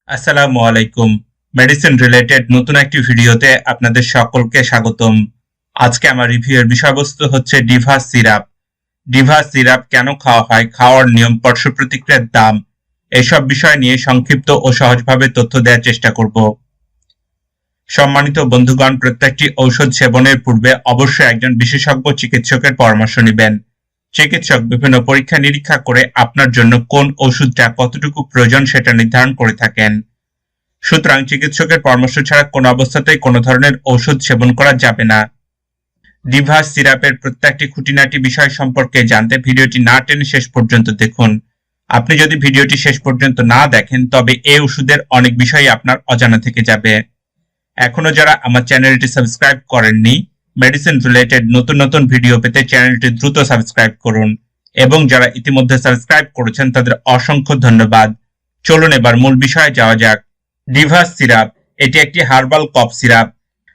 আসসালামু আলাইকুম। Medicine related নতুন একটি ভিডিওতে আপনাদের সকলকে স্বাগতম। আজকে আমার রিভিউয়ের বিষয়বস্তু হচ্ছে ডিভাস সিরাপ। ডিভাস সিরাপ কেন খাওয়া হয়, খাওয়ার নিয়ম, পার্শ্ব প্রতিক্রিয়ার দাম, এসব বিষয় নিয়ে সংক্ষিপ্ত ও সহজভাবে তথ্য দেওয়ার চেষ্টা করব। সম্মানিত বন্ধুগণ, প্রত্যেকটি ঔষধ সেবনের পূর্বে অবশ্যই একজন বিশেষজ্ঞ চিকিৎসকের পরামর্শ নেবেন। চিকিৎসক বিভিন্ন পরীক্ষা নিরীক্ষা করে আপনার জন্য কোন ওষুধটা কতটুকু প্রয়োজন সেটা নির্ধারণ করে থাকেন। সুতরাং চিকিৎসকের পরামর্শ ছাড়া কোনো অবস্থাতেই কোনো ধরনের ঔষধ সেবন করা যাবে না। ডিভাস সিরাপের প্রত্যেকটি খুঁটিনাটি বিষয় সম্পর্কে জানতে ভিডিওটি না টেনে শেষ পর্যন্ত দেখুন। আপনি যদি ভিডিওটি শেষ পর্যন্ত না দেখেন তবে এই ওষুধের অনেক বিষয়ই আপনার অজানা থেকে যাবে। এখনো যারা আমার চ্যানেলটি সাবস্ক্রাইব করেননি, মেডিসিন রিলেটেড নতুন নতুন ভিডিও পেতে চ্যানেলটি দ্রুত সাবস্ক্রাইব করুন, এবং যারা ইতিমধ্যে সাবস্ক্রাইব করেছেন তাদের অসংখ্য ধন্যবাদ। চলুন এবার মূল বিষয়ে যাওয়া যাক। ডিভাস সিরাপ এটি একটি হার্বাল কফ সিরাপ।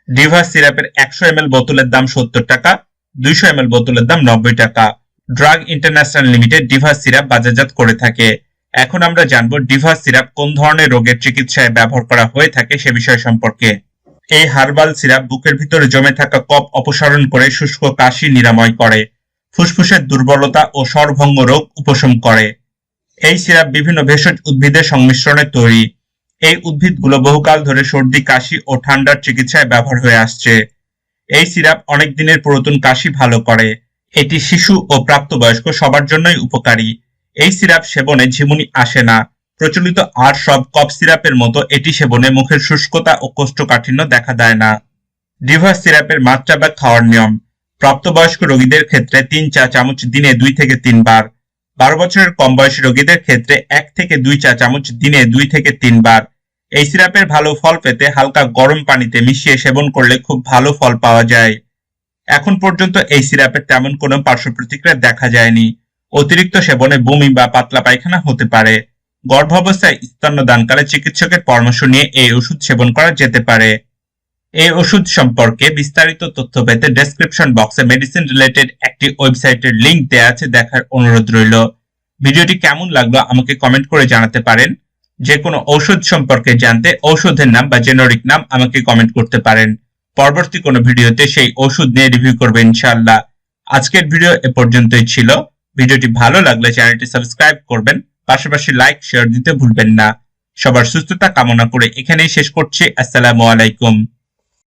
ডিভাস সিরাপের 100 ml বোতলের দাম 70 টাকা, 200 ml বোতলের দাম 90 টাকা। Drug international limited divas syrup বাজারজাত করে থাকে। এখন আমরা জানব ডিভাস সিরাপ কোন ধরনের রোগের চিকিৎসায় ব্যবহার করা হয়ে থাকে সে বিষয় সম্পর্কে। এই হার্বাল সিরাপ বুকের ভিতরে জমে থাকা কফ অপসারণ করে শুষ্ক কাশি নিরাময় করে, ফুসফুসের দুর্বলতা ও স্বরভঙ্গ রোগ উপশম করে। এই সিরাপ বিভিন্ন ভেষজ উদ্ভিদের সংমিশ্রণে তৈরি। এই উদ্ভিদগুলো বহুকাল ধরে সর্দি, কাশি ও ঠান্ডার চিকিৎসায় ব্যবহার হয়ে আসছে। এই সিরাপ অনেক দিনের পুরাতন কাশি ভালো করে। এটি শিশু ও প্রাপ্তবয়স্ক সবার জন্যই উপকারী। এই সিরাপ সেবনে ঝিমুনি আসে না। প্রচলিত আর সব কফ সিরাপের মতো এটি সেবনে মুখের শুষ্কতা ও কোষ্ঠকাঠিন্য দেখা দেয় না। ডিভাস সিরাপের মাত্রা বা খাওয়ার নিয়ম। প্রাপ্তবয়স্ক রোগীদের ক্ষেত্রে 3 চা চামচ দিনে 2 থেকে 3 বার। 12 বছরের কম বয়সী রোগীদের ক্ষেত্রে 1 থেকে 2 চা চামচ দিনে 2 থেকে 3 বার। এই সিরাপের ভালো ফল পেতে হালকা গরম পানিতে মিশিয়ে সেবন করলে খুব ভালো ফল পাওয়া যায়। এখন পর্যন্ত এই সিরাপের তেমন কোনো পার্শ্ব প্রতিক্রিয়া দেখা যায়নি। অতিরিক্ত সেবনে বমি বা পাতলা পায়খানা হতে পারে। গর্ভাবস্থায় স্তন্যদানকালে চিকিৎসকের পরামর্শ নিয়ে এই ওষুধ সেবন করা যেতে পারে। এই ওষুধ সম্পর্কে বিস্তারিত তথ্য পেতে ডেসক্রিপশন বক্সে মেডিসিন রিলেটেড একটি ওয়েবসাইটের লিংক দেওয়া আছে, দেখার অনুরোধ রইল। ভিডিওটি কেমন লাগলো আমাকে কমেন্ট করে জানাতে পারেন। যে কোনো ঔষধ সম্পর্কে জানতে ঔষধের নাম বা জেনেরিক নাম আমাকে কমেন্ট করতে পারেন। পরবর্তী কোনো ভিডিওতে সেই ওষুধ নিয়ে রিভিউ করবে ইনশাআল্লাহ। আজকের ভিডিও এ পর্যন্তই ছিল। ভিডিওটি ভালো লাগলে চ্যানেলটি সাবস্ক্রাইব করবেন, পাশাপাশি লাইক শেয়ার দিতে ভুলবেন না। সবার সুস্থতা কামনা করে এখানেই শেষ করছি। আসসালামু আলাইকুম।